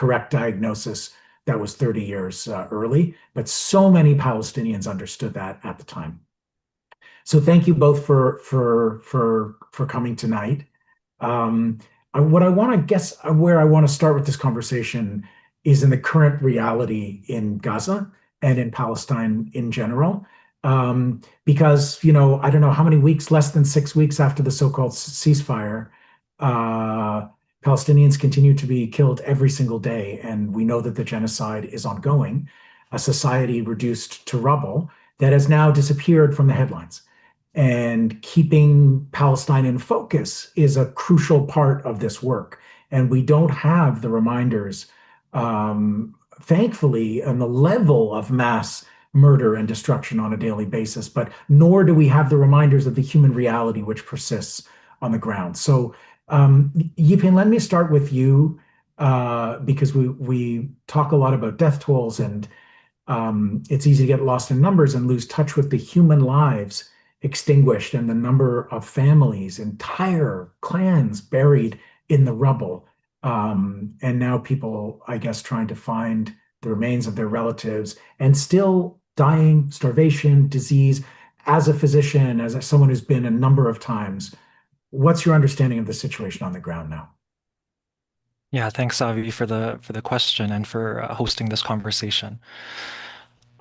correct diagnosis that was 30 years early, but so many Palestinians understood that at the time. So thank you both for coming tonight. What I want to guess where I want to start with this conversation is in the current reality in Gaza and in Palestine in general. Because, I don't know how many weeks, less than 6 weeks after the so-called ceasefire, Palestinians continue to be killed every single day. And we know that the genocide is ongoing, a society reduced to rubble that has now disappeared from the headlines. And keeping Palestine in focus is a crucial part of this work. And we don't have the reminders, thankfully, on the level of mass murder and destruction on a daily basis, but nor do we have the reminders of the human reality which persists on the ground. So, Yipin, let me start with you, because we talk a lot about death tolls, and it's easy to get lost in numbers and lose touch with the human lives extinguished and the number of families, entire clans buried in the rubble. And now people, I guess, trying to find the remains of their relatives and still dying, starvation, disease. As a physician, as someone who's been a number of times, what's your understanding of the situation on the ground now? Yeah, thanks, Avi, for the question and for hosting this conversation.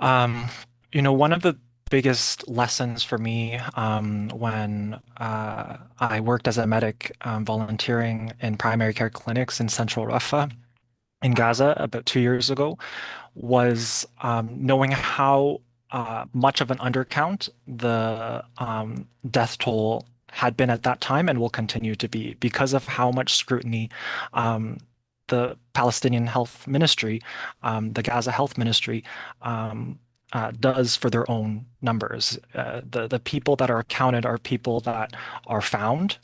Um, One of the biggest lessons for me when I worked as a medic volunteering in primary care clinics in Central Rafah in Gaza about 2 years ago was knowing how much of an undercount the death toll had been at that time and will continue to be because of how much scrutiny um, the Palestinian Health Ministry, the Gaza Health Ministry, does for their own numbers. The people that are counted are people that are found,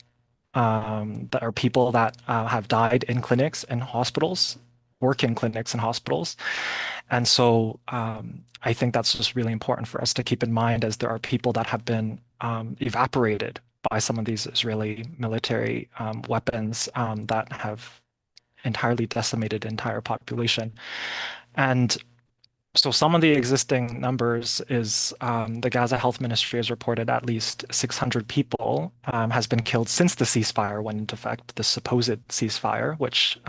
that are people that have died in clinics and hospitals, work in clinics and hospitals. And so I think that's just really important for us to keep in mind as there are people that have been evaporated by some of these Israeli military weapons that have entirely decimated the entire population. And so some of the existing numbers is the Gaza Health Ministry has reported at least 600 people has been killed since the ceasefire went into effect, the supposed ceasefire, which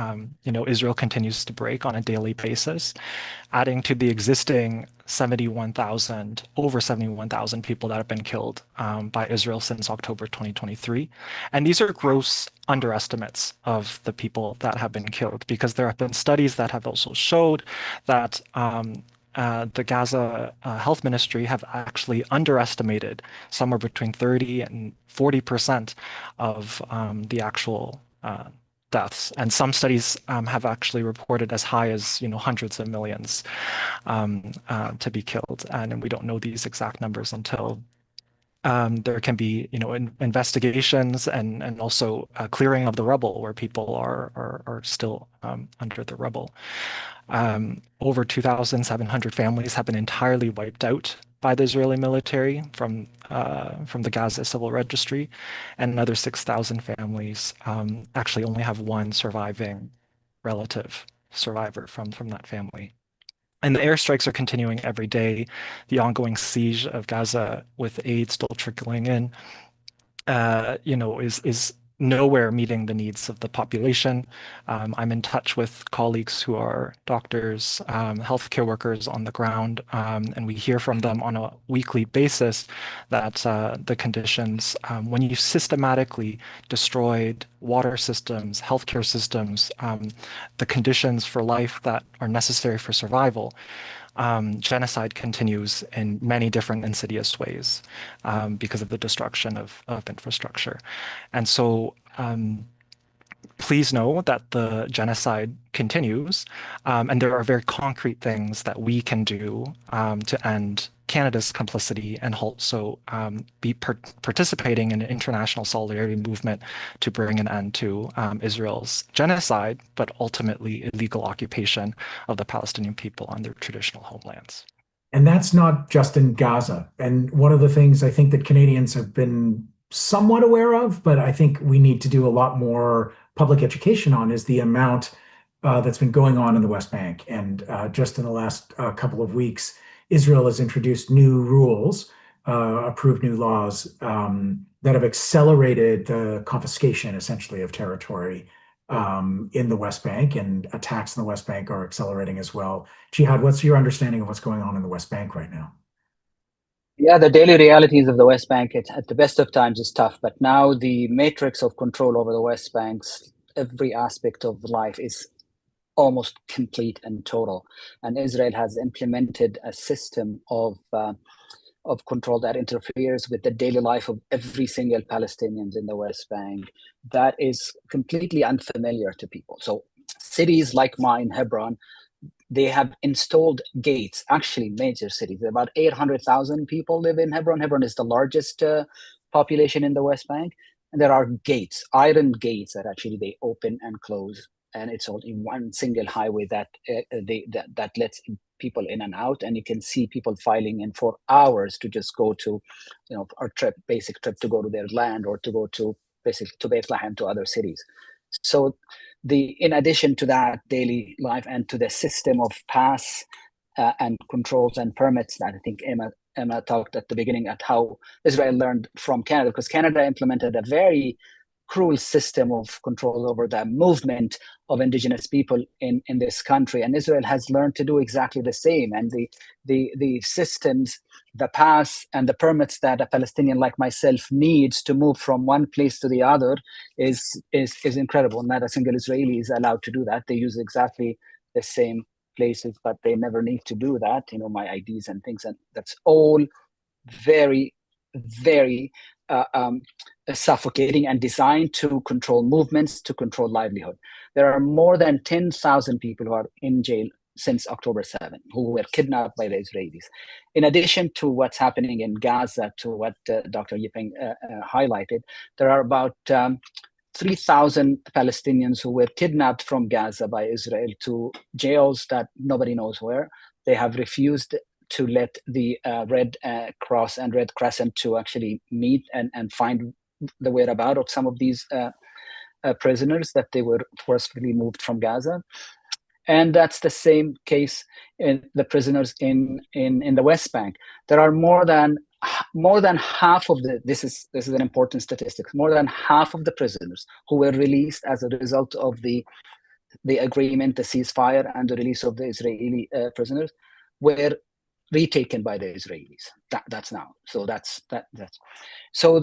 Israel continues to break on a daily basis, adding to the existing over 71,000 people that have been killed by Israel since October 2023. And these are gross underestimates of the people that have been killed because there have been studies that have also showed that the Gaza Health Ministry have actually underestimated somewhere between 30 and 40% of the actual deaths. And some studies have actually reported as high as hundreds of millions to be killed. And we don't know these exact numbers until there can be, investigations and also clearing of the rubble where people are still under the rubble. Over 2,700 families have been entirely wiped out by the Israeli military from the Gaza Civil Registry, and another 6,000 families actually only have one surviving survivor from that family. And the airstrikes are continuing every day. The ongoing siege of Gaza with aid still trickling in, is nowhere meeting the needs of the population. I'm in touch with colleagues who are doctors, healthcare workers on the ground, and we hear from them on a weekly basis that the conditions, when you systematically destroyed water systems, healthcare systems, the conditions for life that are necessary for survival, genocide continues in many different insidious ways because of the destruction of infrastructure. And so please know that the genocide continues, and there are very concrete things that we can do to end Canada's complicity and also be participating in an international solidarity movement to bring an end to Israel's genocide, but ultimately illegal occupation of the Palestinian people on their traditional homelands. And that's not just in Gaza. And one of the things I think that Canadians have been somewhat aware of, but I think we need to do a lot more public education on is the amount that's been going on in the West Bank. And just in the last couple of weeks, Israel has introduced new rules, approved new laws that have accelerated the confiscation, essentially, of territory in the West Bank, and attacks in the West Bank are accelerating as well. Jihad, what's your understanding of what's going on in the West Bank right now? Yeah, the daily realities of the West Bank, at the best of times, is tough. But now the matrix of control over the West Bank's every aspect of life is almost complete and total. And Israel has implemented a system of control that interferes with the daily life of every single Palestinian in the West Bank. That is completely unfamiliar to people. So cities like mine, Hebron, they have installed gates, actually major cities. About 800,000 people live in Hebron. Hebron is the largest population in the West Bank. And there are gates, iron gates that actually they open and close. And it's all in one single highway that lets people in and out. And you can see people filing in for hours to just go to, a basic trip to go to their land, or to go to basically to Bethlehem, to other cities. So in addition to that daily life, and to the system of pass and controls and permits that I think Emma talked at the beginning, at how Israel learned from Canada, because Canada implemented a very cruel system of control over the movement of indigenous people in this country, and Israel has learned to do exactly the same. And the systems, the pass and the permits that a Palestinian like myself needs to move from one place to the other is incredible. Not a single Israeli is allowed to do that. They use exactly the same places, but they never need to do that. My IDs and things, and that's all very, very suffocating, and designed to control movements, to control livelihood. There are more than 10,000 people who are in jail since October 7, who were kidnapped by the Israelis. In addition to what's happening in Gaza, to what Dr. Yipeng highlighted, there are about 3,000 Palestinians who were kidnapped from Gaza by Israel to jails that nobody knows where. They have refused to let the Red Cross and Red Crescent to actually meet and find the whereabouts of some of these prisoners that they were forcefully moved from Gaza. And that's the same case in the prisoners in the West Bank. There are more than half of this is an important statistic. More than half of the prisoners who were released as a result of the agreement, the ceasefire, and the release of the Israeli prisoners were retaken by the Israelis. That's now. So that's. So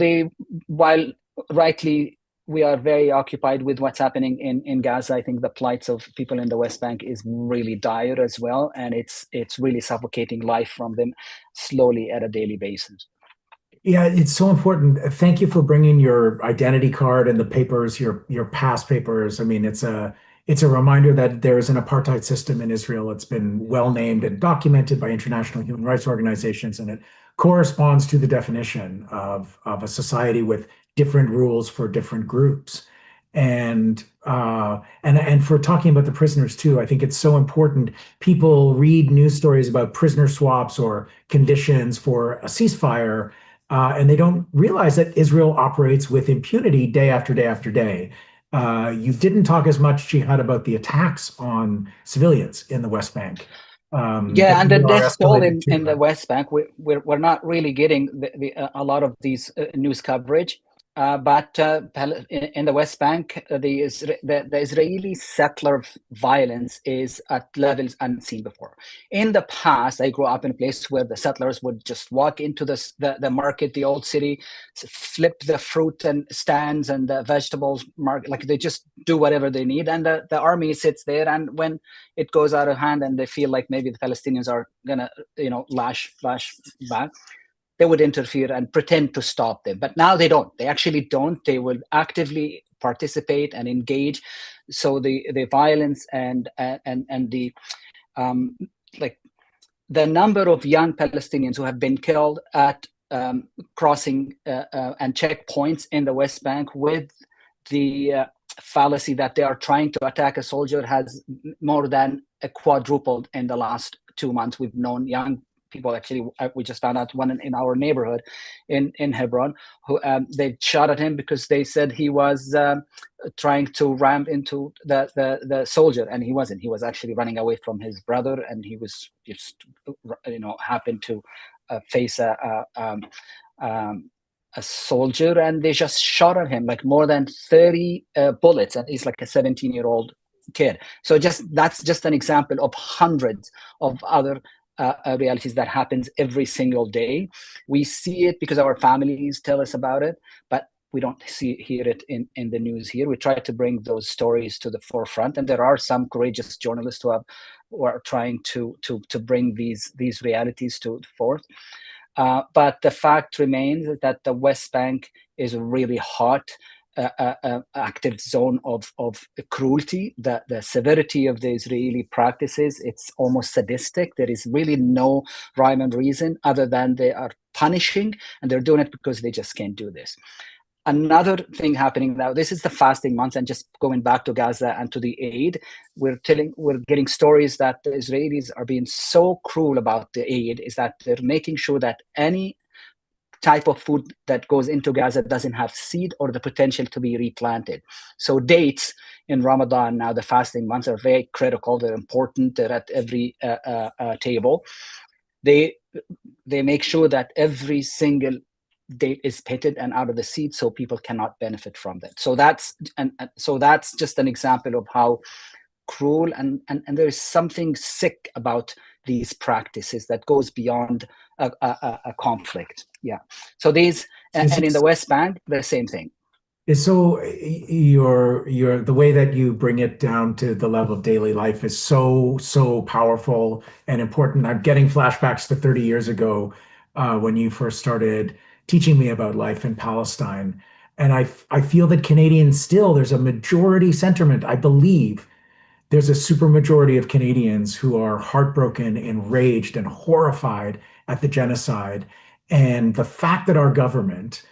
while rightly we are very occupied with what's happening in Gaza, I think the plights of people in the West Bank is really dire as well, and it's really suffocating life from them slowly at a daily basis. Yeah, it's so important. Thank you for bringing your identity card and the papers, your past papers. I mean, it's a reminder that there is an apartheid system in Israel. It's been well named and documented by international human rights organizations, and it corresponds to the definition of a society with different rules for different groups. And for talking about the prisoners too, I think it's so important. People read news stories about prisoner swaps or conditions for a ceasefire, and they don't realize that Israel operates with impunity day after day after day. You didn't talk as much, Jihad, about the attacks on civilians in the West Bank. Yeah, and the death toll in too, the West Bank, we're not really getting a lot of these news coverage. But in the West Bank, the Israeli settler violence is at levels unseen before. In the past, I grew up in a place where the settlers would just walk into the market, the old city, flip the fruit and stands and the vegetables market, like they just do whatever they need. And the army sits there, and when it goes out of hand and they feel like maybe the Palestinians are gonna, lash back, they would interfere and pretend to stop them. But now they don't. They actually don't. They will actively participate and engage. So the violence and the the number of young Palestinians who have been killed at crossing and checkpoints in the West Bank with the fallacy that they are trying to attack a soldier has more than quadrupled in the last 2 months. We've known young people actually, we just found out one in our neighborhood in Hebron, who they shot at him because they said he was trying to ram into the soldier, and he wasn't. He was actually running away from his brother, and he was just, happened to face a soldier, and they just shot at him like more than 30 bullets, and he's like a 17-year-old kid. So that's just an example of hundreds of other realities that happens every single day. We see it because our families tell us about it, but we don't hear it in the news here. We try to bring those stories to the forefront, and there are some courageous journalists who are trying to bring these realities to the forth. But the fact remains that the West Bank is a really hot, active zone of cruelty. The severity of the Israeli practices, it's almost sadistic. There is really no rhyme and reason other than they are punishing, and they're doing it because they just can't do this. Another thing happening now, this is the fasting month, and just going back to Gaza and to the aid, we're getting stories that the Israelis are being so cruel about the aid, is that they're making sure that any type of food that goes into Gaza doesn't have seed or the potential to be replanted. So dates in Ramadan, now the fasting months, are very critical. They're important. They're at every table. They make sure that every single date is pitted and out of the seed, so people cannot benefit from that. So that's just an example of how cruel and there is something sick about these practices that goes beyond a conflict. Yeah. So these and in the West Bank, the same thing. So the way that you bring it down to the level of daily life is so powerful and important. I'm getting flashbacks to 30 years ago when you first started teaching me about life in Palestine. And I feel that Canadians still, there's a majority sentiment, I believe, there's a supermajority of Canadians who are heartbroken, enraged, and horrified at the genocide. And the fact that our government,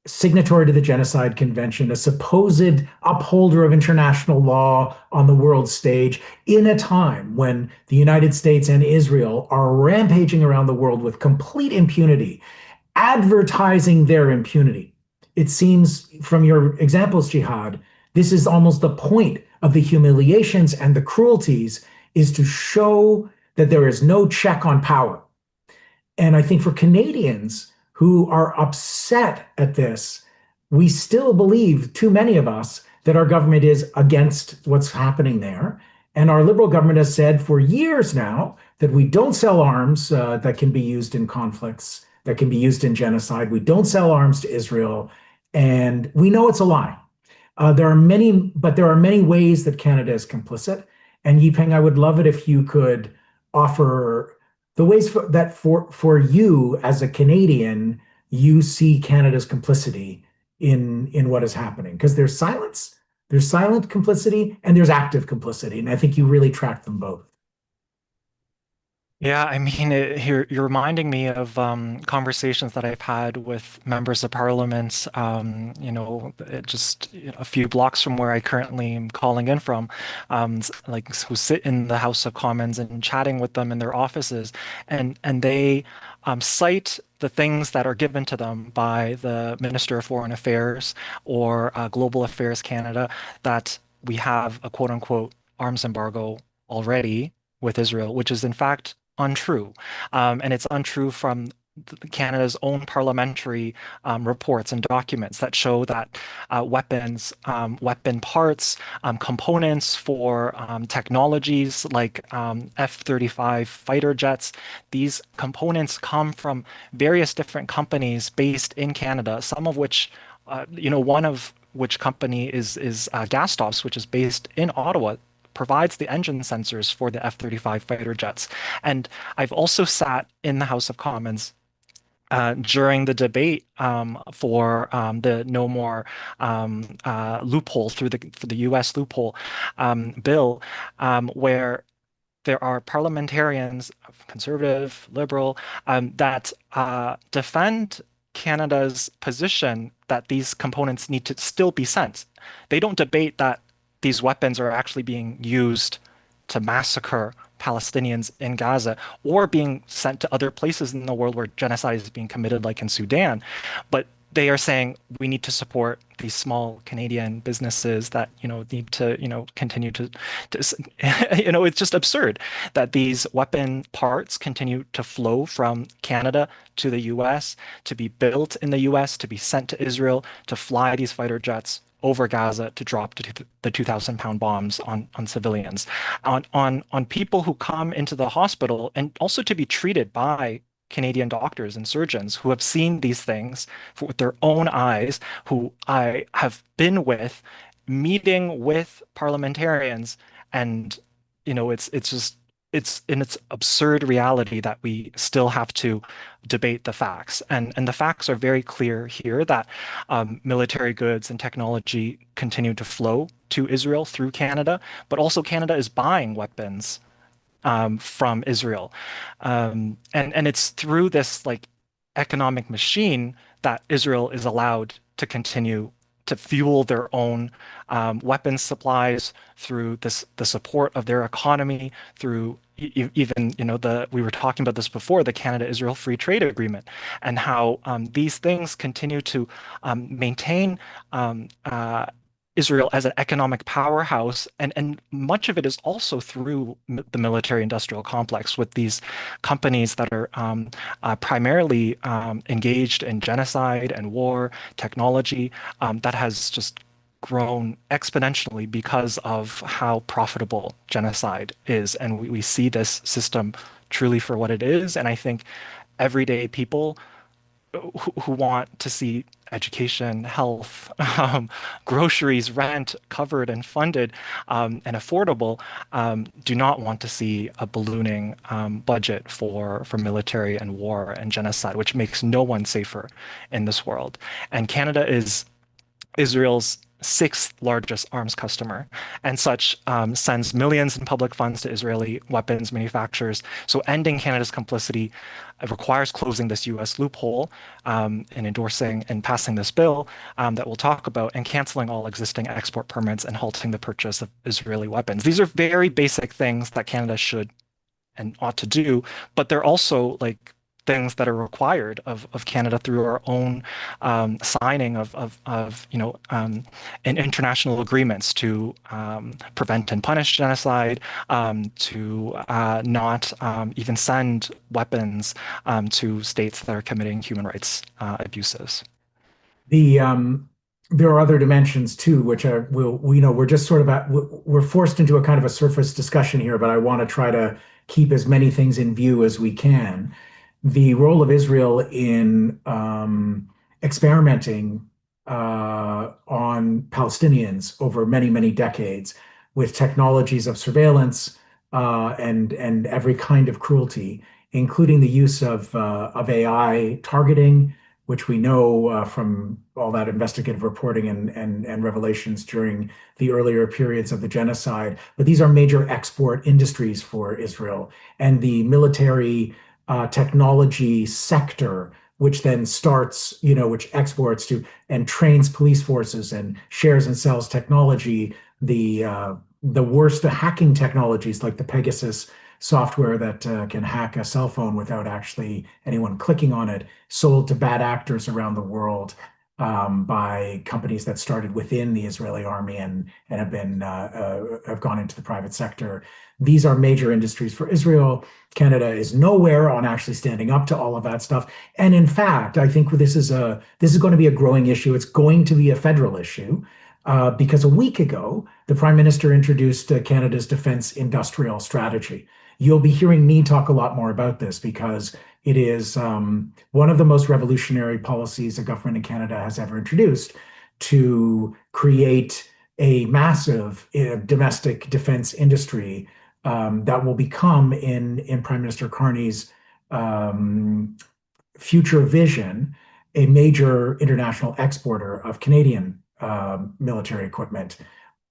signatory to the Genocide Convention, a supposed upholder of international law on the world stage, in a time when the United States and Israel are rampaging around the world with complete impunity, advertising their impunity. It seems from your examples, Jihad, this is almost the point of the humiliations and the cruelties, is to show that there is no check on power. And I think for Canadians who are upset at this, we still believe, too many of us, that our government is against what's happening there. And our Liberal government has said for years now that we don't sell arms that can be used in conflicts, that can be used in genocide. We don't sell arms to Israel. And we know it's a lie. There are many ways that Canada is complicit. And Yipeng, I would love it if you could offer the ways for you as a Canadian, you see Canada's complicity in what is happening. Because there's silent complicity, and there's active complicity. And I think you really track them both. Yeah, I mean, you're reminding me of conversations that I've had with members of parliament, just a few blocks from where I currently am calling in from, like who sit in the House of Commons and chatting with them in their offices, and they cite the things that are given to them by the Minister of Foreign Affairs or Global Affairs Canada, that we have a quote unquote arms embargo already with Israel, which is in fact untrue. And it's untrue from Canada's own parliamentary reports and documents that show that weapons, weapon parts, components for technologies like F-35 fighter jets, these components come from various different companies based in Canada, some of which, one of which company is Gastops, which is based in Ottawa, provides the engine sensors for the F-35 fighter jets. And I've also sat in the House of Commons during the debate for the No More loophole for the U.S. loophole bill, where there are parliamentarians, conservative, liberal, that defend Canada's position that these components need to still be sent. They don't debate that these weapons are actually being used to massacre Palestinians in Gaza or being sent to other places in the world where genocide is being committed, like in Sudan. But they are saying we need to support these small Canadian businesses that, need to, continue to it's just absurd that these weapon parts continue to flow from Canada to the US, to be built in the US, to be sent to Israel, to fly these fighter jets over Gaza to drop the 2,000-pound bombs on civilians, on people who come into the hospital, and also to be treated by Canadian doctors and surgeons who have seen these things with their own eyes, who I have been with, meeting with parliamentarians, and it's in its absurd reality that we still have to debate the facts. And the facts are very clear here that military goods and technology continue to flow to Israel through Canada, but also Canada is buying weapons from Israel. And it's through this like economic machine that Israel is allowed to continue to fuel their own weapons supplies through the support of their economy, through even we were talking about this before, the Canada-Israel Free Trade Agreement, and how these things continue to maintain Israel as an economic powerhouse, and much of it is also through the military-industrial complex with these companies that are primarily engaged in genocide and war, technology that has just grown exponentially because of how profitable genocide is. And we see this system truly for what it is. And I think everyday people who want to see education, health, groceries, rent covered and funded and affordable, do not want to see a ballooning budget for military and war and genocide, which makes no one safer in this world. And Canada is Israel's sixth largest arms customer, and such sends millions in public funds to Israeli weapons manufacturers. So ending Canada's complicity requires closing this U.S. loophole and endorsing and passing this bill that we'll talk about, and canceling all existing export permits and halting the purchase of Israeli weapons. These are very basic things that Canada should and ought to do, but they're also like things that are required of Canada through our own signing of international agreements to prevent and punish genocide, to not even send weapons to states that are committing human rights abuses. There are other dimensions too, which we're just sort of we're forced into a kind of a surface discussion here, but I want to try to keep as many things in view as we can. The role of Israel in experimenting on Palestinians over many, many decades with technologies of surveillance and every kind of cruelty, including the use of AI targeting, which we know from all that investigative reporting and revelations during the earlier periods of the genocide. But these are major export industries for Israel, and the military technology sector, which then starts, which exports to and trains police forces and shares and sells technology, the worst hacking technologies like the Pegasus software that can hack a cell phone without actually anyone clicking on it, sold to bad actors around the world by companies that started within the Israeli army and have gone into the private sector. These are major industries for Israel. Canada is nowhere on actually standing up to all of that stuff. And in fact, I think this is going to be a growing issue. It's going to be a federal issue because a week ago, the Prime Minister introduced Canada's defense industrial strategy. You'll be hearing me talk a lot more about this because it is one of the most revolutionary policies a government in Canada has ever introduced to create a massive domestic defense industry that will become, in Prime Minister Carney's future vision, a major international exporter of Canadian military equipment.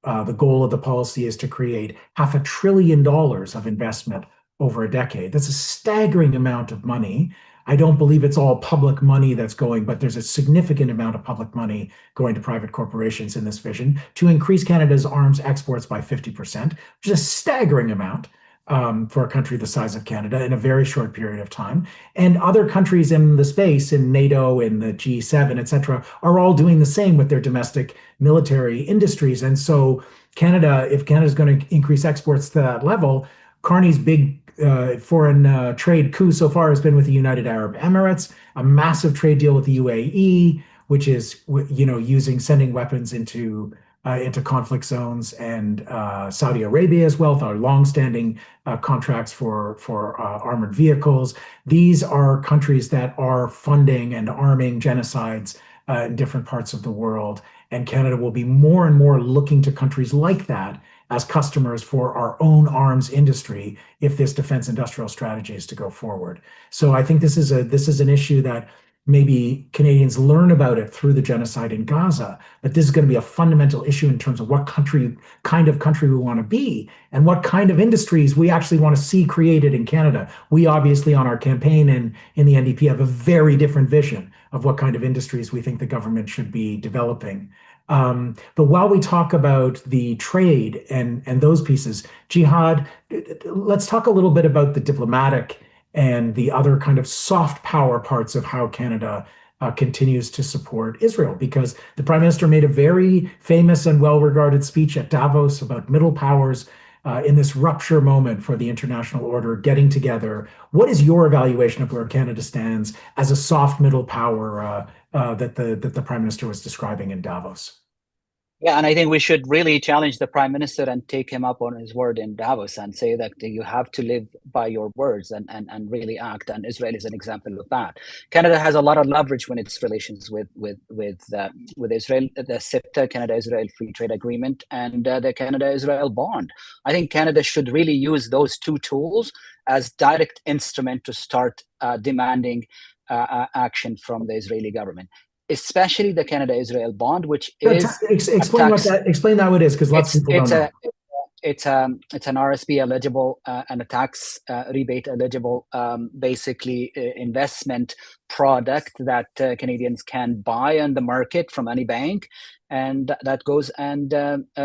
The goal of the policy is to create $500 billion of investment over a decade. That's a staggering amount of money. I don't believe it's all public money that's going, but there's a significant amount of public money going to private corporations in this vision to increase Canada's arms exports by 50%, which is a staggering amount. for a country the size of Canada in a very short period of time. And other countries in the space, in NATO, in the G7, et cetera, are all doing the same with their domestic military industries. And so Canada, if Canada is going to increase exports to that level, Carney's big foreign trade coup so far has been with the United Arab Emirates, a massive trade deal with the UAE, which is sending weapons into conflict zones, and Saudi Arabia as well, with our longstanding contracts for armored vehicles. These are countries that are funding and arming genocides in different parts of the world. And Canada will be more and more looking to countries like that as customers for our own arms industry if this defense industrial strategy is to go forward. So I think this is an issue that maybe Canadians learn about it through the genocide in Gaza, but this is going to be a fundamental issue in terms of what kind of country we want to be and what kind of industries we actually want to see created in Canada. We obviously on our campaign and in the NDP have a very different vision of what kind of industries we think the government should be developing. But while we talk about the trade and those pieces, Jihad, let's talk a little bit about the diplomatic and the other kind of soft power parts of how Canada continues to support Israel, because the Prime Minister made a very famous and well-regarded speech at Davos about middle powers in this rupture moment for the international order getting together. What is your evaluation of where Canada stands as a soft middle power that the Prime Minister was describing in Davos? Yeah, and I think we should really challenge the Prime Minister and take him up on his word in Davos and say that you have to live by your words and really act. And Israel is an example of that. Canada has a lot of leverage when its relations with Israel, the CEFTA, Canada-Israel Free Trade Agreement, and the Canada-Israel bond. I think Canada should really use those two tools as direct instrument to start demanding action from the Israeli government, especially the Canada-Israel bond, which is explain that what it is, because lots of people don't know. It's an RSP eligible and a tax rebate eligible, basically investment product that Canadians can buy on the market from any bank, and that goes and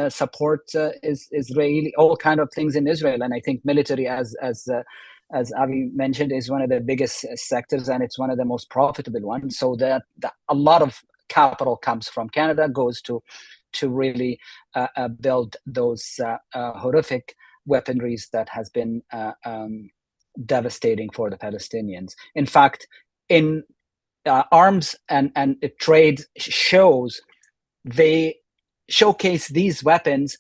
supports Israeli, all kind of things in Israel. And I think military, as Avi mentioned, is one of the biggest sectors, and it's one of the most profitable ones. So that a lot of capital comes from Canada, goes to really build those horrific weaponries that has been devastating for the Palestinians. In fact, in arms and trade shows, they showcase these weapons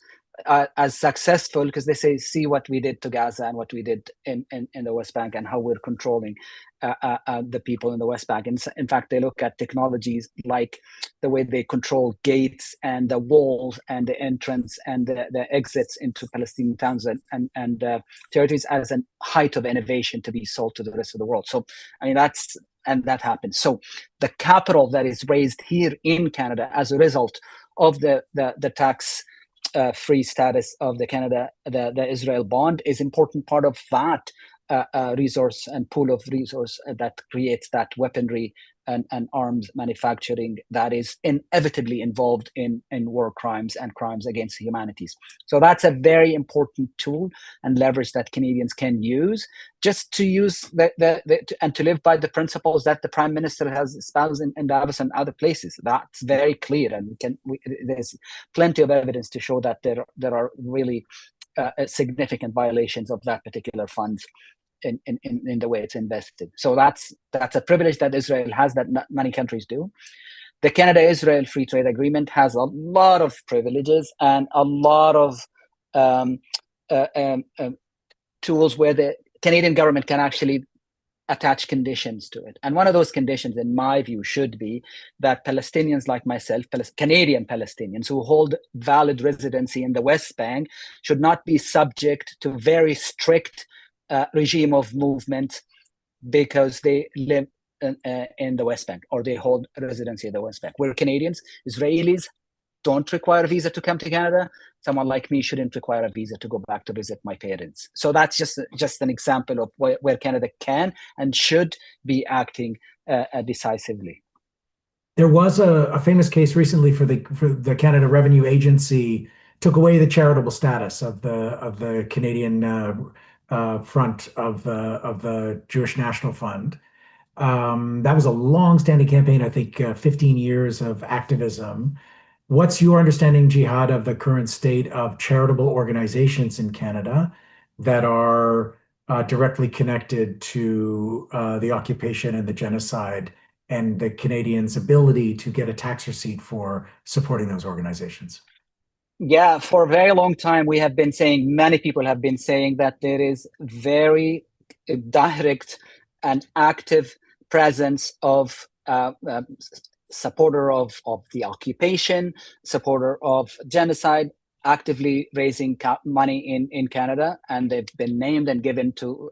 as successful because they say, see what we did to Gaza and what we did in the West Bank and how we're controlling the people in the West Bank. In fact, they look at technologies like the way they control gates and the walls and the entrance and the exits into Palestinian towns and territories as a height of innovation to be sold to the rest of the world. So, I mean, that happens. So the capital that is raised here in Canada as a result of the tax free status of the Israel bond is important part of that resource and pool of resource that creates that weaponry and arms manufacturing that is inevitably involved in war crimes and crimes against humanities. So that's a very important tool and leverage that Canadians can use just to use and to live by the principles that the Prime Minister has espoused in Davos and other places. That's very clear, and there's plenty of evidence to show that there are really significant violations of that particular funds in the way it's invested. So that's a privilege that Israel has that not many countries do. The Canada-Israel Free Trade Agreement has a lot of privileges and a lot of tools where the Canadian government can actually attach conditions to it. And one of those conditions, in my view, should be that Palestinians like myself, Canadian Palestinians who hold valid residency in the West Bank, should not be subject to very strict regime of movement because they live in the West Bank or they hold residency in the West Bank. We're Canadians. Israelis don't require a visa to come to Canada. Someone like me shouldn't require a visa to go back to visit my parents. So that's just an example of where Canada can and should be acting decisively. There was a famous case recently for the Canada Revenue Agency took away the charitable status of the Canadian front of the Jewish National Fund. That was a long-standing campaign, I think 15 years of activism. What's your understanding, Jihad, of the current state of charitable organizations in Canada that are directly connected to the occupation and the genocide, and the Canadians' ability to get a tax receipt for supporting those organizations? Yeah, for a very long time, we have been saying, many people have been saying that there is very direct and active presence of supporter of the occupation, supporter of genocide, actively raising money in Canada, and they've been named and given to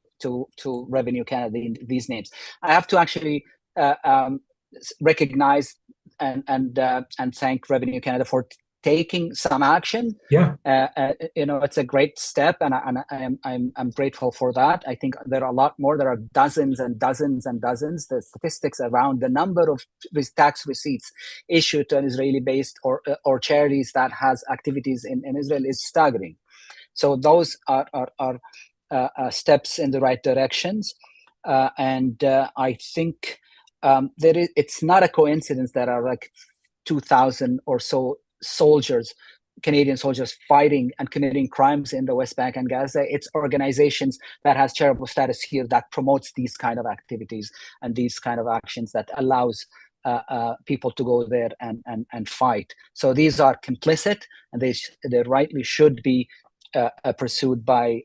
Revenue Canada these names. I have to actually recognize and thank Revenue Canada for taking some action. Yeah. It's a great step, and I'm grateful for that. I think there are a lot more. There are dozens and dozens and dozens. The statistics around the number of tax receipts issued to an Israeli-based or charities that has activities in Israel is staggering. So those are steps in the right directions, and I think it's not a coincidence that are like 2,000 or so soldiers, Canadian soldiers, fighting and committing crimes in the West Bank and Gaza. It's organizations that has charitable status here that promotes these kind of activities and these kind of actions that allows people to go there and fight. So these are complicit, and they rightly should be pursued by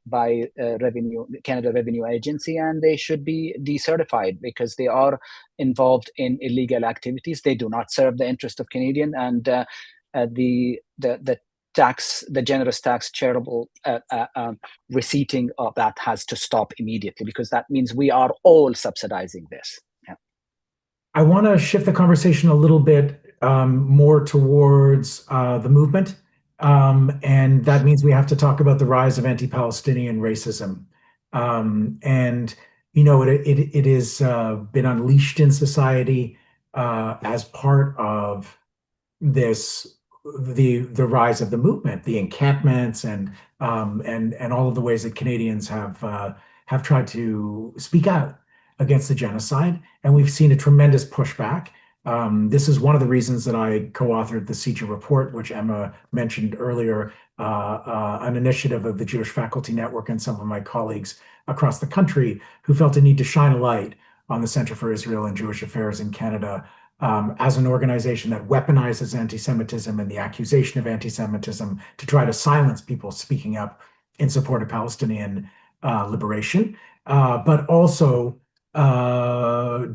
Canada Revenue Agency, and they should be decertified because they are involved in illegal activities. They do not serve the interest of Canadian, and the generous tax charitable receipting of that has to stop immediately, because that means we are all subsidizing this. Yeah. I want to shift the conversation a little bit more towards the movement. And that means we have to talk about the rise of anti-Palestinian racism. And, it has been unleashed in society as part of the rise of the movement, the encampments, and all of the ways that Canadians have tried to speak out against the genocide, and we've seen a tremendous pushback. This is one of the reasons that I co-authored the CJ report, which Emma mentioned earlier, an initiative of the Jewish Faculty Network and some of my colleagues across the country who felt a need to shine a light on the Center for Israel and Jewish Affairs in Canada as an organization that weaponizes anti-Semitism and the accusation of anti-Semitism to try to silence people speaking up in support of Palestinian liberation, but also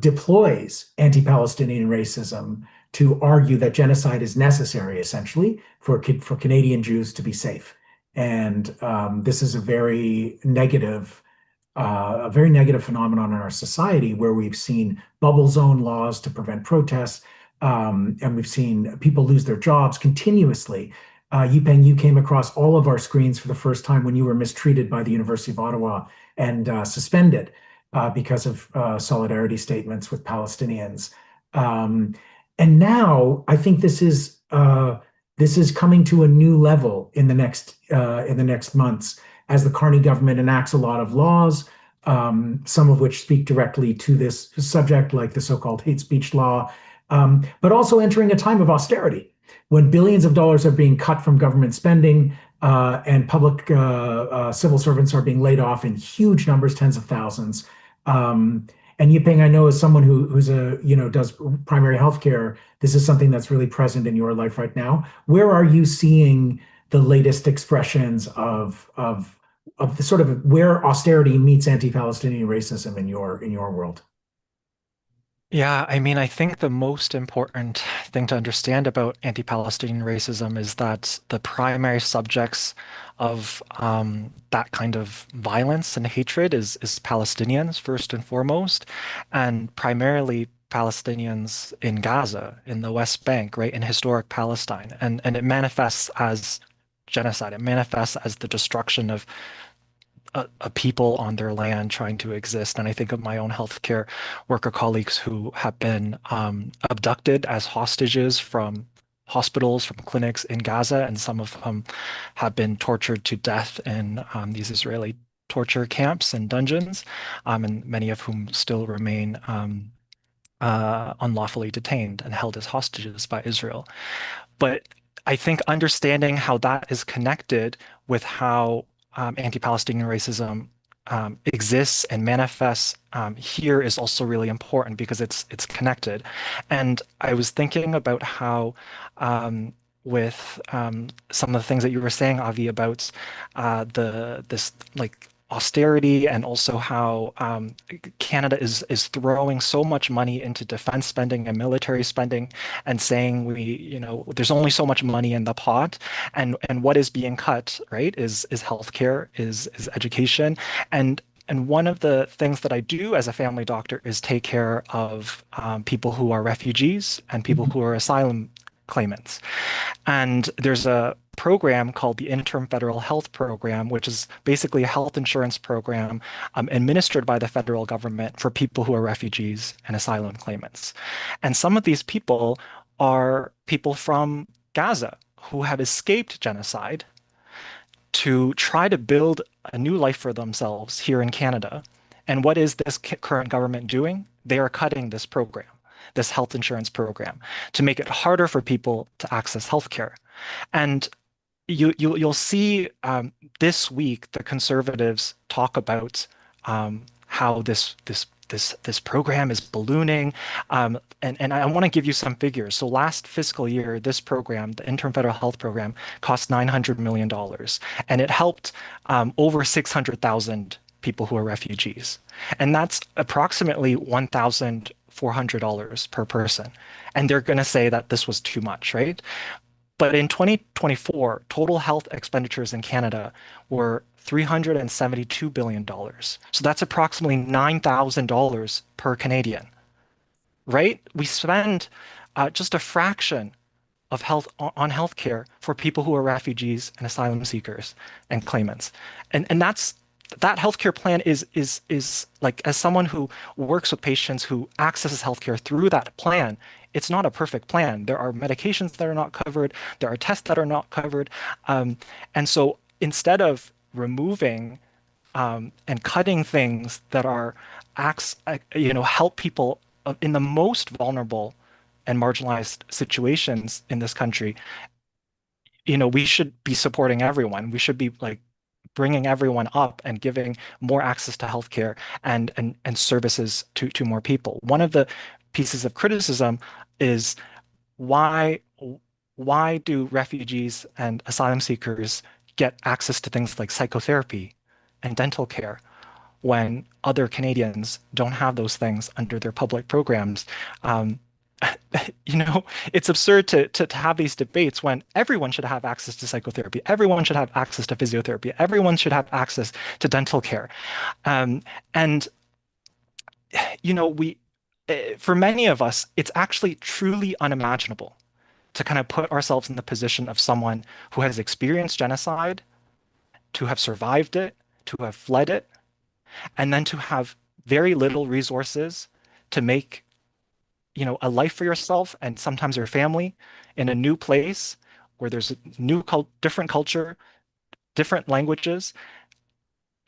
deploys anti-Palestinian racism to argue that genocide is necessary, essentially, for Canadian Jews to be safe. And this is a very negative phenomenon in our society, where we've seen bubble zone laws to prevent protests, and we've seen people lose their jobs continuously. Yupeng, you came across all of our screens for the first time when you were mistreated by the University of Ottawa and suspended because of solidarity statements with Palestinians. And now I think this is coming to a new level in the next months, as the Carney government enacts a lot of laws, some of which speak directly to this subject, like the so-called hate speech law, but also entering a time of austerity when billions of dollars are being cut from government spending, and public civil servants are being laid off in huge numbers, tens of thousands. And Yiping, I know, as someone who's does primary healthcare, this is something that's really present in your life right now. Where are you seeing the latest expressions of the sort of where austerity meets anti-Palestinian racism in your world? Yeah, I mean, I think the most important thing to understand about anti-Palestinian racism is that the primary subjects of that kind of violence and hatred is Palestinians first and foremost, and primarily Palestinians in Gaza, in the West Bank, right, in historic Palestine, and it manifests as genocide. It manifests as the destruction of a people on their land trying to exist. And I think of my own healthcare worker colleagues who have been abducted as hostages from hospitals, from clinics in Gaza, and some of them have been tortured to death in these Israeli torture camps and dungeons, and many of whom still remain unlawfully detained and held as hostages by Israel. But I think understanding how that is connected with how anti-Palestinian racism exists and manifests here is also really important because it's connected. And I was thinking about how with some of the things that you were saying, Avi, about this like austerity and also how Canada is throwing so much money into defense spending and military spending and saying there's only so much money in the pot and what is being cut, right, is healthcare, is education. And one of the things that I do as a family doctor is take care of people who are refugees and people Mhm. who are asylum claimants. And there's a program called the Interim Federal Health Program, which is basically a health insurance program administered by the federal government for people who are refugees and asylum claimants. And some of these people are people from Gaza who have escaped genocide to try to build a new life for themselves here in Canada. And what is this current government doing? They are cutting this program, this health insurance program, to make it harder for people to access healthcare. And you'll see this week the conservatives talk about how this program is ballooning, and I want to give you some figures. So last fiscal year, this program, the Interim Federal Health Program, cost $900 million, and it helped over 600,000 people who are refugees, and that's approximately $1,400 per person. And they're going to say that this was too much, right? But in 2024, total health expenditures in Canada were $372 billion. So that's approximately $9,000 per Canadian, right? We spend just a fraction of on healthcare for people who are refugees and asylum seekers and claimants. And that healthcare plan is like, as someone who works with patients who accesses healthcare through that plan, it's not a perfect plan. There are medications that are not covered, there are tests that are not covered. And so instead of removing and cutting things that are acts, help people in the most vulnerable and marginalized situations in this country, we should be supporting everyone. We should be like bringing everyone up and giving more access to healthcare and services to more people. One of the pieces of criticism is why why do refugees and asylum seekers get access to things like psychotherapy and dental care when other Canadians don't have those things under their public programs? Um, it's absurd to have these debates when everyone should have access to psychotherapy, everyone should have access to physiotherapy, everyone should have access to dental care. And we for many of us, it's actually truly unimaginable to kind of put ourselves in the position of someone who has experienced genocide, to have survived it, to have fled it, and then to have very little resources to make a life for yourself and sometimes your family in a new place where there's a different culture, different languages.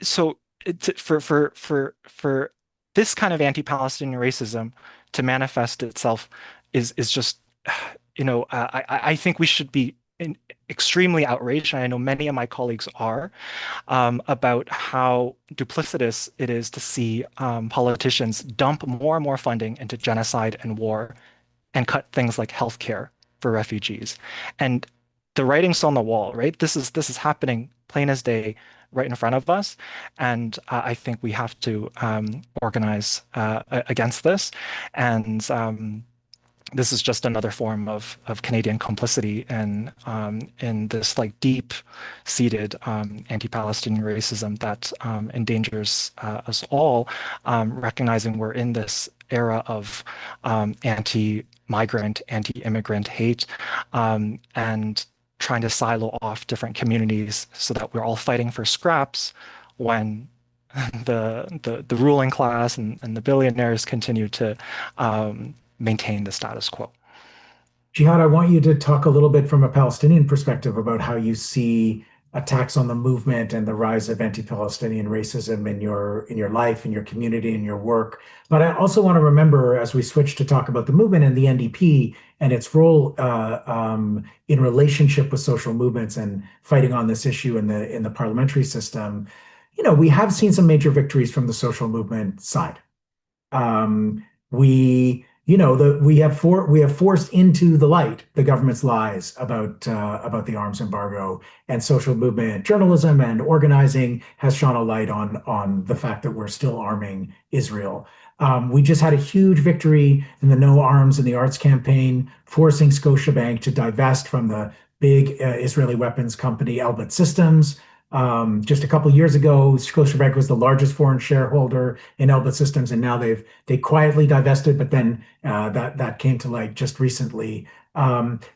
So for this kind of anti-Palestinian racism to manifest itself is just, I think we should be extremely outraged, and I know many of my colleagues are, about how duplicitous it is to see politicians dump more and more funding into genocide and war and cut things like healthcare for refugees. And the writing's on the wall, right? This is happening plain as day right in front of us. And I think we have to organize against this. And this is just another form of Canadian complicity in this like deep-seated anti-Palestinian racism that endangers us all, recognizing we're in this era of anti-migrant, anti-immigrant hate, and trying to silo off different communities so that we're all fighting for scraps when the ruling class and the billionaires continue to maintain the status quo. Jihad, I want you to talk a little bit from a Palestinian perspective about how you see attacks on the movement and the rise of anti-Palestinian racism in your life, in your community, in your work. But I also want to remember, as we switch to talk about the movement and the NDP and its role in relationship with social movements and fighting on this issue in the parliamentary system, we have seen some major victories from the social movement side. We have forced into the light the government's lies about the arms embargo, and social movement journalism and organizing has shone a light on the fact that we're still arming Israel. We just had a huge victory in the No Arms in the Arts campaign, forcing Scotiabank to divest from the big Israeli weapons company Elbit Systems. Just a couple of years ago, Scotiabank was the largest foreign shareholder in Elbit Systems, and now they quietly divested. But then that came to light just recently.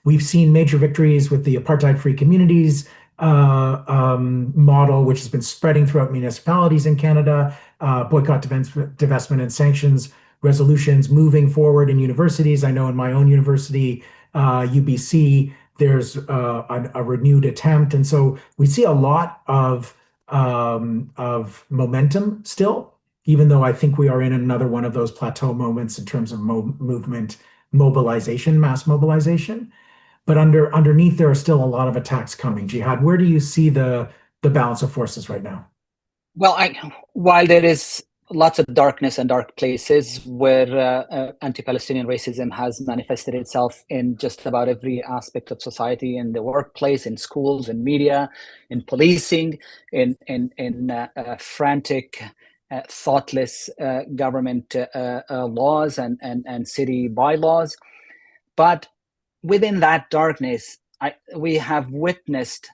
We've seen major victories with the apartheid-free communities model, which has been spreading throughout municipalities in Canada. Boycott, divestment, and sanctions resolutions moving forward in universities. I know in my own university, UBC, there's a renewed attempt, and so we see a lot of momentum still, even though I think we are in another one of those plateau moments in terms of movement mobilization, mass mobilization. But underneath, there are still a lot of attacks coming. Jihad, where do you see the balance of forces right now? Well, while there is lots of darkness and dark places where anti-Palestinian racism has manifested itself in just about every aspect of society, in the workplace, in schools, in media, in policing, in frantic, thoughtless government laws and city bylaws. But within that darkness, we have witnessed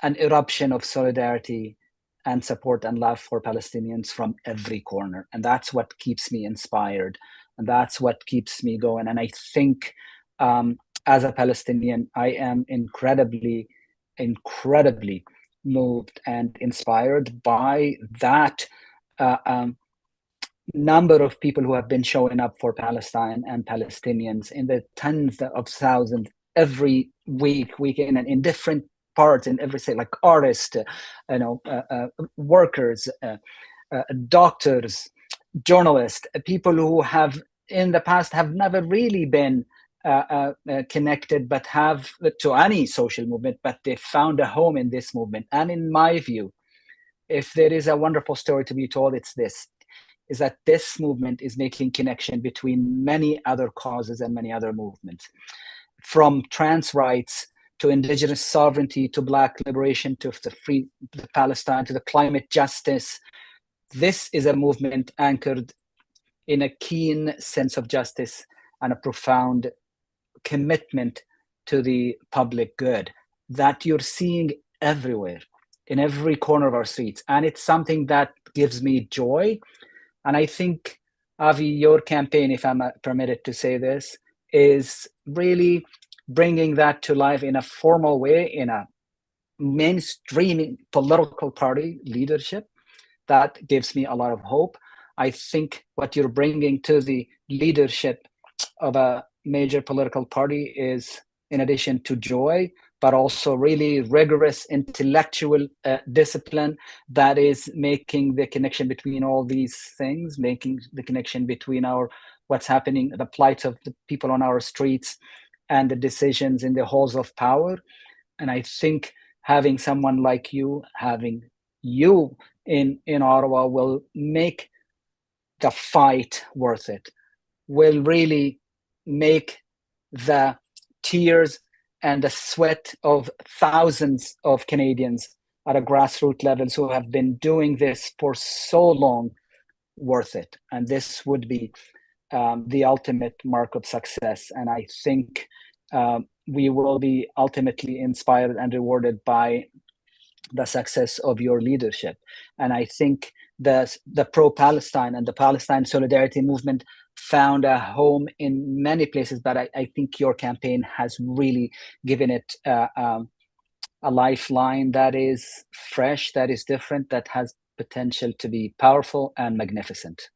an eruption of solidarity and support and love for Palestinians from every corner. And that's what keeps me inspired. And that's what keeps me going. And I think as a Palestinian, I am incredibly moved and inspired by that number of people who have been showing up for Palestine and Palestinians in the tens of thousands every weekend, and in different parts in every state, like artists, workers, doctors, journalists, people who have in the past have never really been connected, but have to any social movement, but they found a home in this movement. And in my view, if there is a wonderful story to be told, it's this, is that this movement is making connection between many other causes and many other movements, from trans rights to indigenous sovereignty, to Black liberation, to the Palestine, to the climate justice. This is a movement anchored in a keen sense of justice and a profound commitment to the public good that you're seeing everywhere, in every corner of our streets. And it's something that gives me joy. And I think, Avi, your campaign, if I'm permitted to say this, is really bringing that to life in a formal way, in a mainstream political party leadership. That gives me a lot of hope. I think what you're bringing to the leadership of a major political party is, in addition to joy, but also really rigorous intellectual discipline that is making the connection between all these things, making the connection between what's happening, the plight of the people on our streets, and the decisions in the halls of power. And I think having someone like you, having you in Ottawa, will make the fight worth it, will really make the tears and the sweat of thousands of Canadians at a grassroots levels who have been doing this for so long worth it. And this would be the ultimate mark of success. And I think we will be ultimately inspired and rewarded by the success of your leadership. And I think the pro-Palestine and the Palestine solidarity movement found a home in many places, but I think your campaign has really given it a lifeline that is fresh, that is different, that has potential to be powerful and magnificent.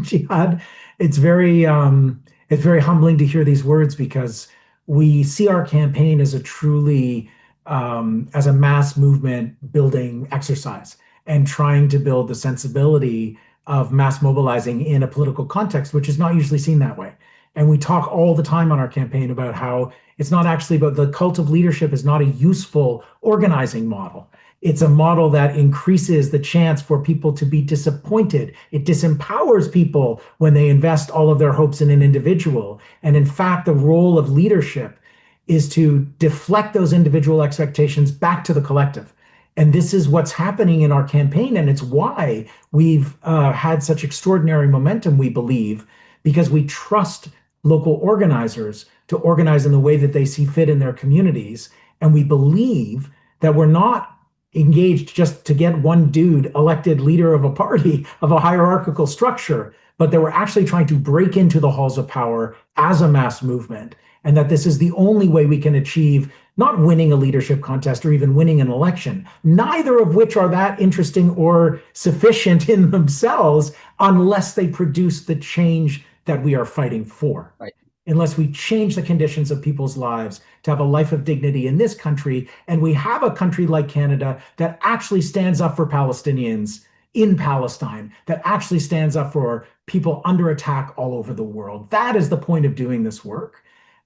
Jihad, it's very humbling to hear these words, because we see our campaign as a truly as a mass movement building exercise and trying to build the sensibility of mass mobilizing in a political context, which is not usually seen that way. And we talk all the time on our campaign about how it's not actually about the cult of leadership is not a useful organizing model. It's a model that increases the chance for people to be disappointed. It disempowers people when they invest all of their hopes in an individual. And in fact, the role of leadership is to deflect those individual expectations back to the collective. And this is what's happening in our campaign. And it's why we've had such extraordinary momentum, we believe, because we trust local organizers to organize in the way that they see fit in their communities. And we believe that we're not engaged just to get one dude elected leader of a party, of a hierarchical structure, but that we're actually trying to break into the halls of power as a mass movement, and that this is the only way we can achieve not winning a leadership contest or even winning an election, neither of which are that interesting or sufficient in themselves unless they produce the change that we are fighting for. Right. Unless we change the conditions of people's lives to have a life of dignity in this country. And we have a country like Canada that actually stands up for Palestinians in Palestine, that actually stands up for people under attack all over the world. That is the point of doing this work.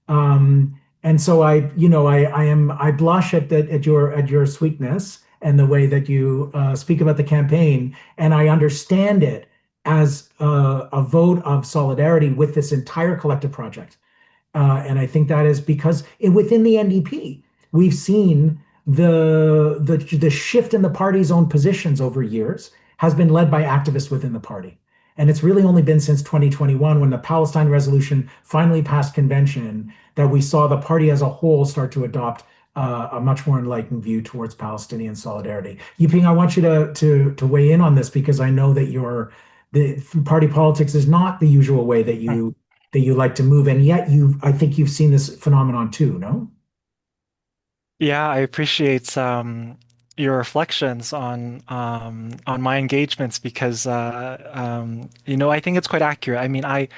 And so I blush at your sweetness and the way that you speak about the campaign, and I understand it as a vote of solidarity with this entire collective project. And I think that is because within the NDP, we've seen the shift in the party's own positions over years has been led by activists within the party. And it's really only been since 2021, when the Palestine resolution finally passed convention, that we saw the party as a whole start to adopt a much more enlightened view towards Palestinian solidarity. Yuping, I want you to weigh in on this, because I know that the party politics is not the usual way that you like to move, and yet I think you've seen this phenomenon too, no? Yeah, I appreciate your reflections on my engagements because I think it's quite accurate. I mean, I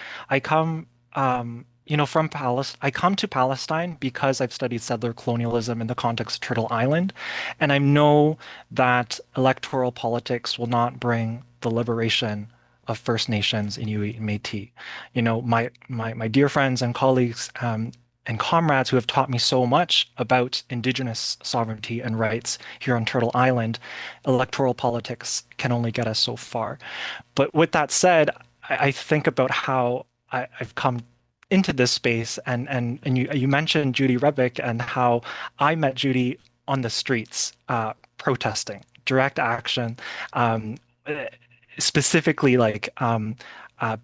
come from Palestine. I come to Palestine because I've studied settler colonialism in the context of Turtle Island, and I know that electoral politics will not bring the liberation of First Nations, Inuit, and Métis. My dear friends and colleagues and comrades who have taught me so much about Indigenous sovereignty and rights here on Turtle Island, electoral politics can only get us so far. But with that said, I think about how I've come into this space, and you mentioned Judy Rebick and how I met Judy on the streets, protesting, direct action, specifically like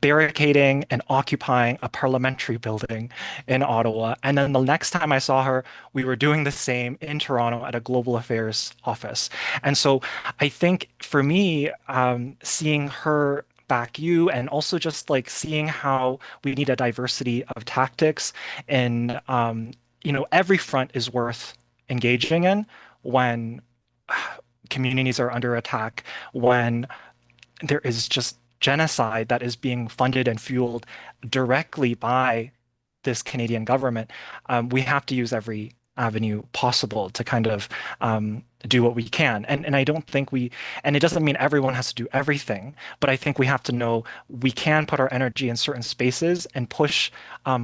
barricading and occupying a parliamentary building in Ottawa. And then the next time I saw her, we were doing the same in Toronto at a global affairs office. And so I think for me, seeing her back you, and also just like seeing how we need a diversity of tactics, and every front is worth engaging in when communities are under attack, when there is just genocide that is being funded and fueled directly by this Canadian government. We have to use every avenue possible to kind of do what we can. And I don't think and it doesn't mean everyone has to do everything, but I think we have to know we can put our energy in certain spaces and push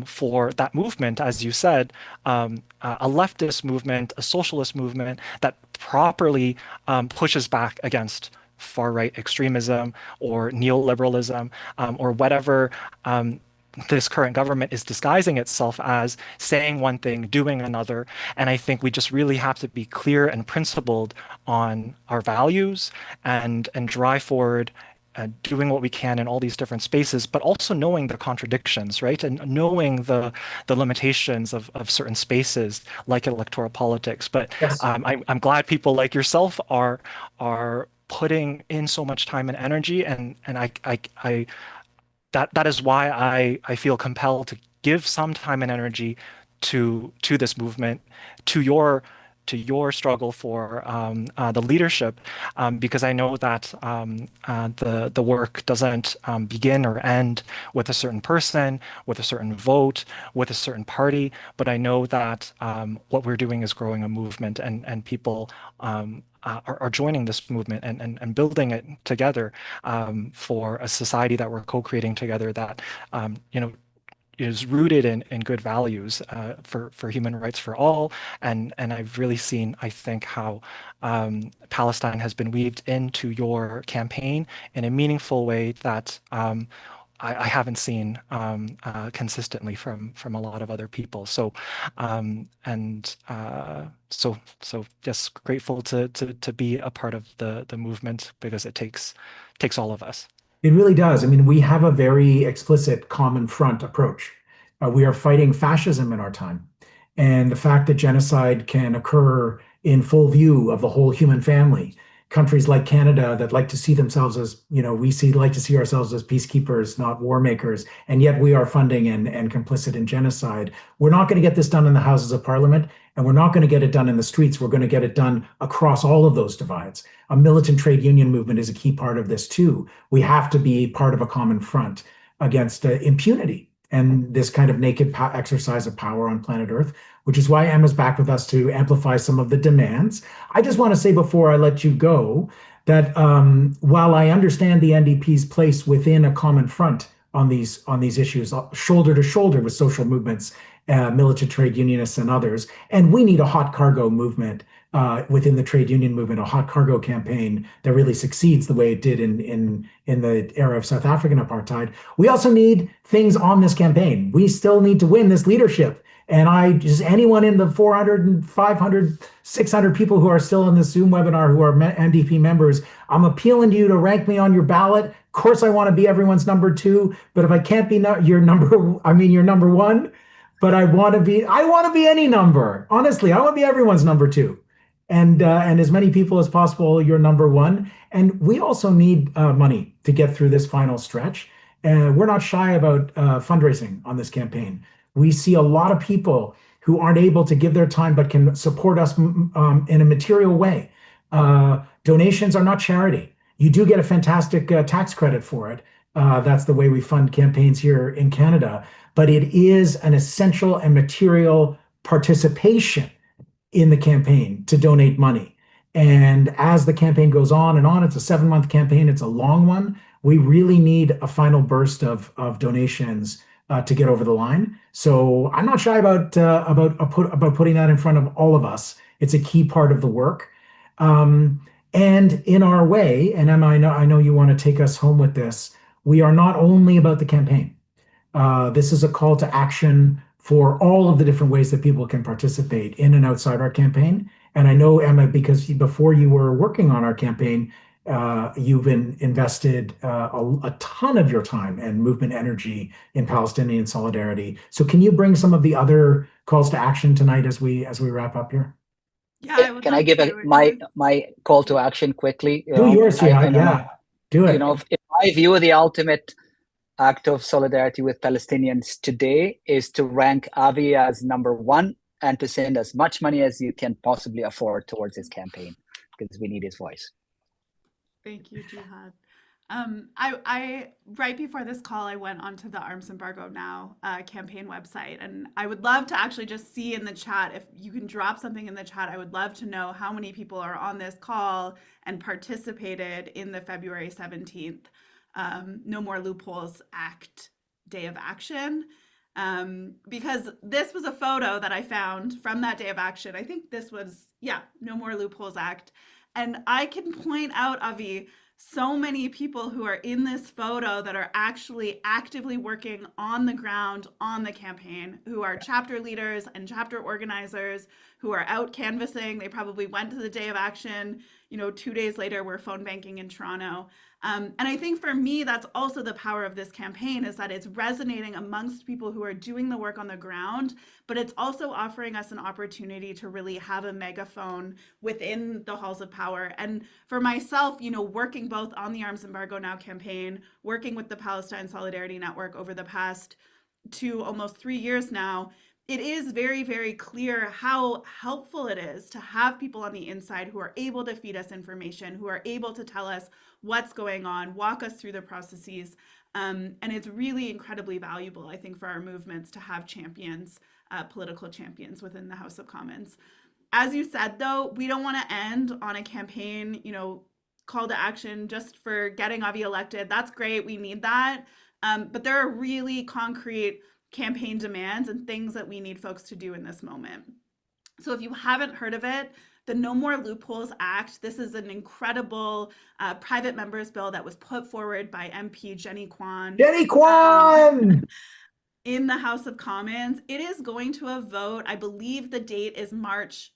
for that movement, as you said, a leftist movement, a socialist movement that properly pushes back against far-right extremism or neoliberalism, or whatever this current government is disguising itself as, saying one thing, doing another. And I think we just really have to be clear and principled on our values and drive forward, doing what we can in all these different spaces, but also knowing the contradictions, right? And knowing the limitations of certain spaces like electoral politics. But Yes. I'm glad people like yourself are putting in so much time and energy, and I that is why I feel compelled to give some time and energy to this movement, to your to your struggle for the leadership, because I know that the work doesn't begin or end with a certain person, with a certain vote, with a certain party, but I know that what we're doing is growing a movement, and people are joining this movement and building it together for a society that we're co-creating together that is rooted in good values for human rights for all. And I've really seen, I think, how Palestine has been weaved into your campaign in a meaningful way that I haven't seen consistently from a lot of other people. So so just grateful to be a part of the movement, because it takes all of us. It really does. I mean, we have a very explicit common front approach. We are fighting fascism in our time. And the fact that genocide can occur in full view of the whole human family, countries like Canada that like to see themselves as, like to see ourselves as peacekeepers, not war makers, and yet we are funding and complicit in genocide. We're not going to get this done in the Houses of Parliament, and we're not going to get it done in the streets. We're going to get it done across all of those divides. A militant trade union movement is a key part of this too. We have to be part of a common front against impunity and this kind of naked exercise of power on planet Earth, which is why Emma's back with us to amplify some of the demands. I just want to say before I let you go that while I understand the NDP's place within a common front on these issues, shoulder to shoulder with social movements, militant trade unionists and others, and we need a hot cargo movement within the trade union movement, a hot cargo campaign that really succeeds the way it did in the era of South African apartheid. We also need things on this campaign. We still need to win this leadership. And anyone in the 400 and 500, 600 people who are still in the Zoom webinar who are NDP members, I'm appealing to you to rank me on your ballot. Of course, I want to be everyone's number two, but if I can't be your number one, but I want to be any number. Honestly, I want to be everyone's number two. And as many people as possible, you're number one. And we also need money to get through this final stretch. We're not shy about fundraising on this campaign. We see a lot of people who aren't able to give their time but can support us in a material way. Donations are not charity. You do get a fantastic tax credit for it. That's the way we fund campaigns here in Canada. But it is an essential and material participation in the campaign to donate money. And as the campaign goes on and on, it's a 7-month campaign, it's a long one. We really need a final burst of donations to get over the line. So I'm not shy about putting that in front of all of us. It's a key part of the work. And in our way, and Emma, I know you want to take us home with this, we are not only about the campaign. This is a call to action for all of the different ways that people can participate in and outside our campaign. And I know, Emma, because before you were working on our campaign, you've invested a ton of your time and movement energy in Palestinian solidarity. So can you bring some of the other calls to action tonight as we wrap up here? Yeah, Can I give my call to action quickly? Do yours, yeah. Do it. In my view, the ultimate act of solidarity with Palestinians today is to rank Avi as number one and to send as much money as you can possibly afford towards his campaign, because we need his voice. Thank you, Jihad. I right before this call, I went onto the Arms Embargo Now campaign website, and I would love to actually just see in the chat, if you can drop something in the chat, I would love to know how many people are on this call and participated in the February 17th No More Loopholes Act Day of Action. Because this was a photo that I found from that day of action. I think this was, No More Loopholes Act. And I can point out, Avi, so many people who are in this photo that are actually actively working on the ground on the campaign, who are chapter leaders and chapter organizers, who are out canvassing. They probably went to the day of action. 2 days later, we're phone banking in Toronto. And I think for me, that's also the power of this campaign, is that it's resonating amongst people who are doing the work on the ground, but it's also offering us an opportunity to really have a megaphone within the halls of power. And for myself, working both on the Arms Embargo Now campaign, working with the Palestine Solidarity Network over the past 2, almost 3 years now, it is very, very clear how helpful it is to have people on the inside who are able to feed us information, who are able to tell us what's going on, walk us through the processes. And it's really incredibly valuable, I think, for our movements to have champions, political champions within the House of Commons. As you said, though, we don't want to end on a campaign, call to action just for getting Avi elected. That's great. We need that. But there are really concrete campaign demands and things that we need folks to do in this moment. So if you haven't heard of it, the No More Loopholes Act, this is an incredible private members bill that was put forward by MP Jenny Kwan. Jenny Kwan! In the House of Commons. It is going to a vote. I believe the date is March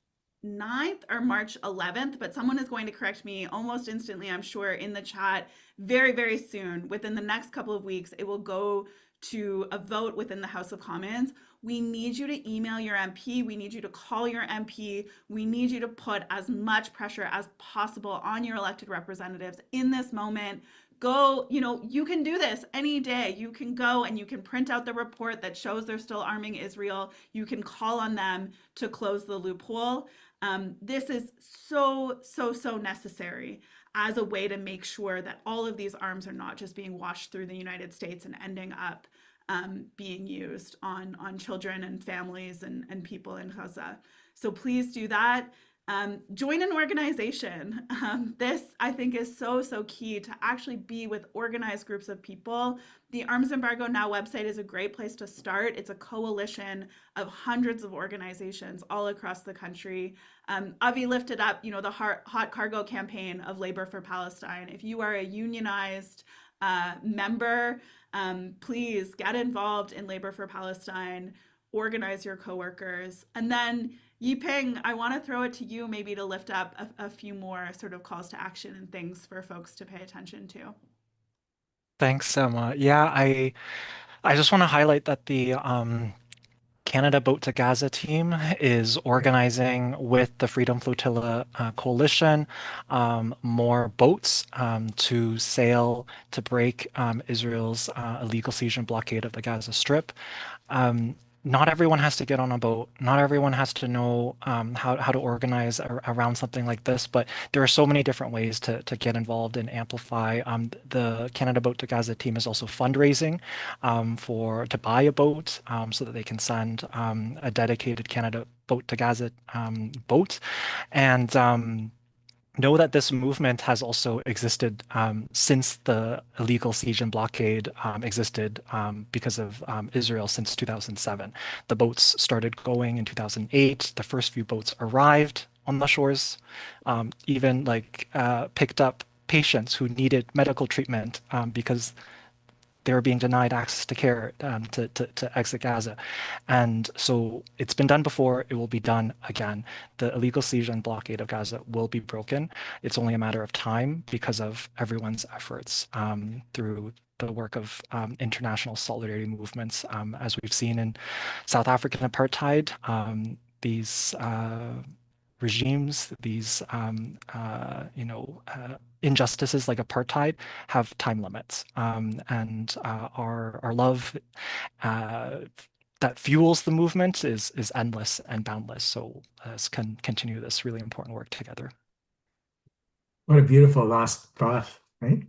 9th or March 11th, but someone is going to correct me almost instantly, I'm sure, in the chat very, very soon. Within the next couple of weeks, it will go to a vote within the House of Commons. We need you to email your MP. We need you to call your MP. We need you to put as much pressure as possible on your elected representatives in this moment. Go, you can do this any day. You can go and you can print out the report that shows they're still arming Israel. You can call on them to close the loophole. This is so necessary as a way to make sure that all of these arms are not just being washed through the United States and ending up being used on children and families and people in Gaza. So please do that. Join an organization. This, I think, is so key to actually be with organized groups of people. The Arms Embargo Now website is a great place to start. It's a coalition of hundreds of organizations all across the country. Avi lifted up, the hot cargo campaign of Labor for Palestine. If you are a unionized member, please get involved in Labor for Palestine, organize your coworkers, and then Yiping, I want to throw it to you maybe to lift up a few more sort of calls to action and things for folks to pay attention to. Thanks, Emma. Yeah, I just want to highlight that the Canada Boat to Gaza team is organizing with the Freedom Flotilla Coalition more boats to sail to break Israel's illegal siege and blockade of the Gaza Strip. Not everyone has to get on a boat. Not everyone has to know how to organize around something like this, but there are so many different ways to get involved and amplify. The Canada Boat to Gaza team is also fundraising to buy a boat so that they can send a dedicated Canada Boat to Gaza boat. And know that this movement has also existed since the illegal siege and blockade existed because of Israel since 2007. The boats started going in 2008. The first few boats arrived on the shores, even picked up patients who needed medical treatment because they were being denied access to care to exit Gaza. And so it's been done before, it will be done again. The illegal siege and blockade of Gaza will be broken. It's only a matter of time because of everyone's efforts through the work of international solidarity movements. As we've seen in South African apartheid, these regimes, these injustices like apartheid have time limits, and our love that fuels the movement is endless and boundless. So let's continue this really important work together. What a beautiful last thought, right?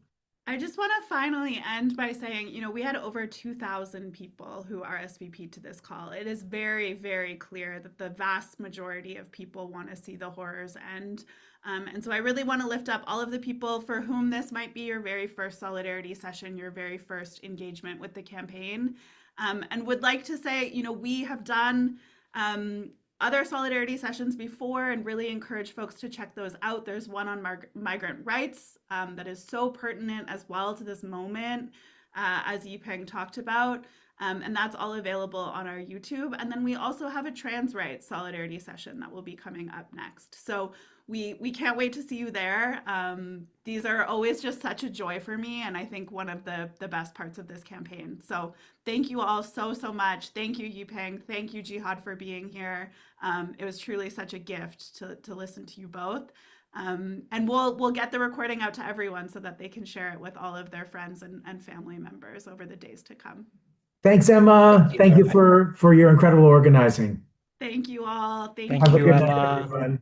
I just want to finally end by saying, we had over 2,000 people who RSVP'd to this call. It is very, very clear that the vast majority of people want to see the horrors end. And so I really want to lift up all of the people for whom this might be your very first solidarity session, your very first engagement with the campaign. And would like to say, we have done other solidarity sessions before and really encourage folks to check those out. There's one on migrant rights that is so pertinent as well to this moment, as Yipeng talked about. And that's all available on our YouTube. And then we also have a trans rights solidarity session that will be coming up next. So we can't wait to see you there. These are always just such a joy for me, and I think one of the best parts of this campaign. So thank you all so much. Thank you, Yipeng. Thank you, Jihad, for being here. It was truly such a gift to listen to you both. And we'll get the recording out to everyone so that they can share it with all of their friends and family members over the days to come. Thanks, Emma. Thank you Thank very you much. for your incredible organizing. Thank you all. Thank Thank Have a you. you, good night, Emma. everyone.